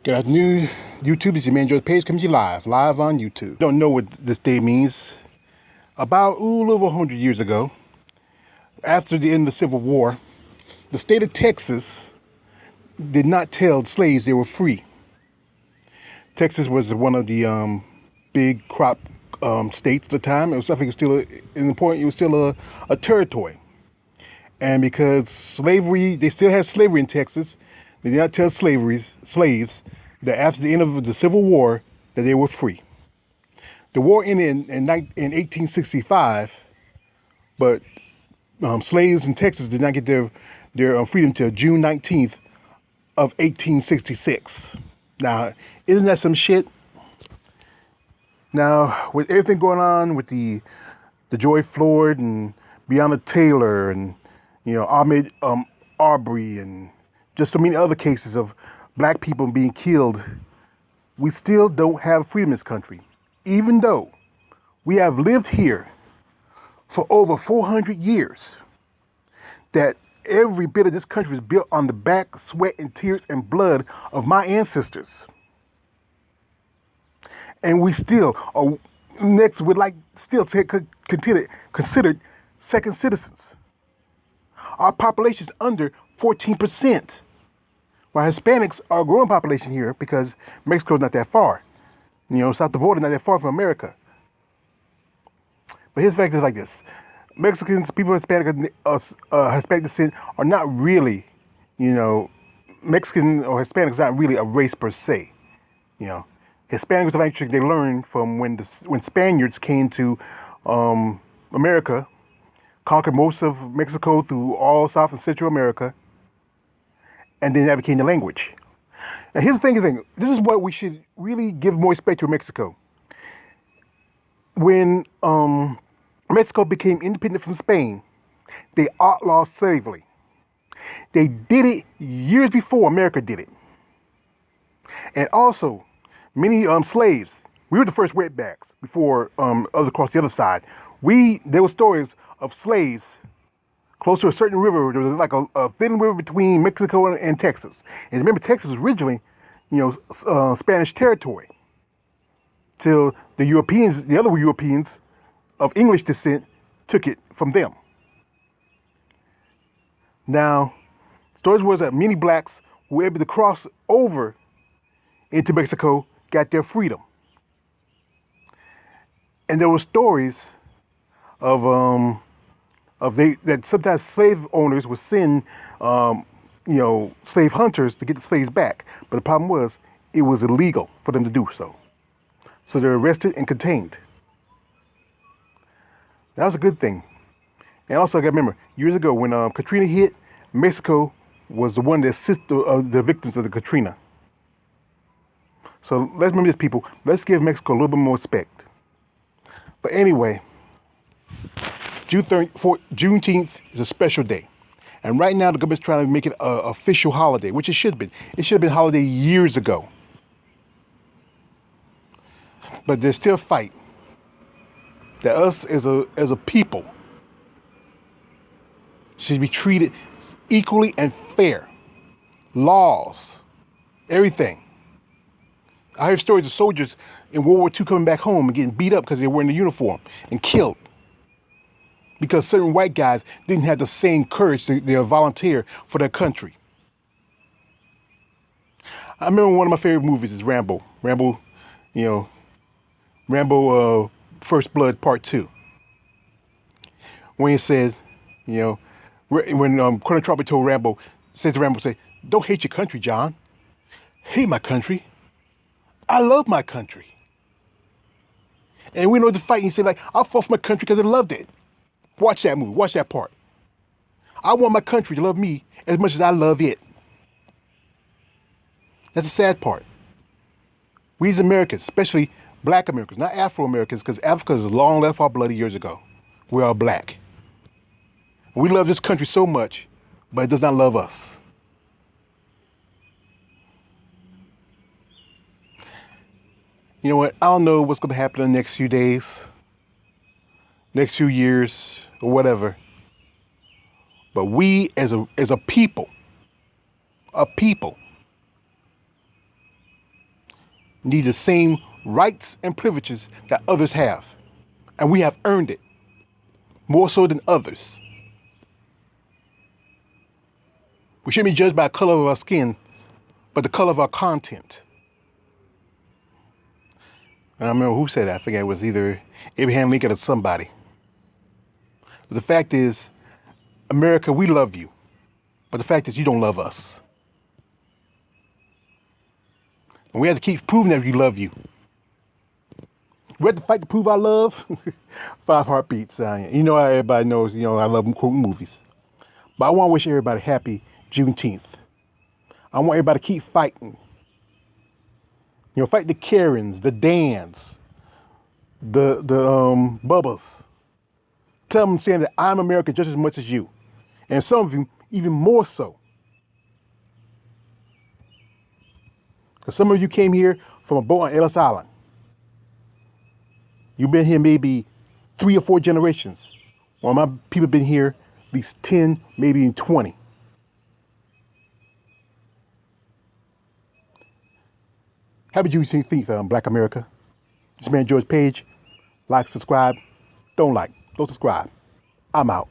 Good afternoon, YouTube. This is your man George Page coming to you live on YouTube. Don't know what this day means. About over 100 years ago, after the end of the Civil War, the state of Texas did not tell slaves they were free. Texas was one of the big crop states at the time. It was something still important. It was still a territory, and because slavery, they still had slavery in Texas. They did not tell slaves that after the end of the Civil War that they were free. The war ended in 1865, but slaves in Texas did not get their freedom till June 19th of 1866. Now, isn't that some shit? Now, with everything going on with the George Floyd and Breonna Taylor and Ahmaud Arbery and just so many other cases of black people being killed, we still don't have freedom in this country, even though we have lived here for over 400 years. That every bit of this country was built on the back, sweat, and tears and blood of my ancestors. And we still are next would like still considered second citizens. Our population is under 14%. While Hispanics are a growing population here because Mexico's not that far. South of the border, not that far from America. But here's the fact is like this. Mexicans, people of Hispanic descent are not really, Mexican or Hispanic is not really a race per se. Hispanic was a language they learned from when Spaniards came to America, conquered most of Mexico through all South and Central America, and then that became the language. Now here's the thing, this is what we should really give more respect to Mexico. When Mexico became independent from Spain, they outlawed slavery. They did it years before America did it. And also, many slaves, we were the first wetbacks before others across the other side. There were stories of slaves close to a certain river. There was like a thin river between Mexico and Texas. And remember, Texas was originally, Spanish territory. Till the other Europeans of English descent took it from them. Now, stories was that many blacks who were able to cross over into Mexico got their freedom. And there were stories of that sometimes slave owners would send slave hunters to get the slaves back. But the problem was it was illegal for them to do so. So they're arrested and contained. That was a good thing. And also, I got to remember, years ago when Katrina hit, Mexico was the one that assisted the victims of the Katrina. So let's remember this, people. Let's give Mexico a little bit more respect. But anyway, Juneteenth is a special day. And right now, the government's trying to make it an official holiday, which it should have been. It should have been a holiday years ago. But there's still a fight that us as a people should be treated equally and fair. Laws, everything. I heard stories of soldiers in World War II coming back home and getting beat up because they were wearing the uniform and killed because certain white guys didn't have the same courage to volunteer for their country. I remember one of my favorite movies is Rambo. Rambo, First Blood Part 2. When it says, when Colonel Trump told Rambo, says to Rambo, don't hate your country, John. Hate my country. I love my country. And we know the fight. He said, I fought for my country because I loved it. Watch that movie. Watch that part. I want my country to love me as much as I love it. That's the sad part. We as Americans, especially black Americans, not Afro-Americans, because Africa has long left our blood years ago. We are black. We love this country so much, but it does not love us. You know what? I don't know what's going to happen in the next few days, next few years, or whatever. But we as a people, need the same rights and privileges that others have. And we have earned it, more so than others. We shouldn't be judged by the color of our skin, but the color of our content. I don't remember who said that. I forget. It was either Abraham Lincoln or somebody. But the fact is, America, we love you. But the fact is, you don't love us. And we have to keep proving that we love you. We have to fight to prove our love. 5 heartbeats. You know how everybody knows, I love quoting movies. But I want to wish everybody happy Juneteenth. I want everybody to keep fighting. Fight the Karens, the Dans, the Bubbas. Tell them saying that I'm American just as much as you. And some of you even more so. Because some of you came here from a boat on Ellis Island. You've been here maybe 3 or 4 generations. While my people have been here at least 10, maybe even 20. Happy Juneteenth, Black America. This man George Page. Like, subscribe. Don't subscribe. I'm out.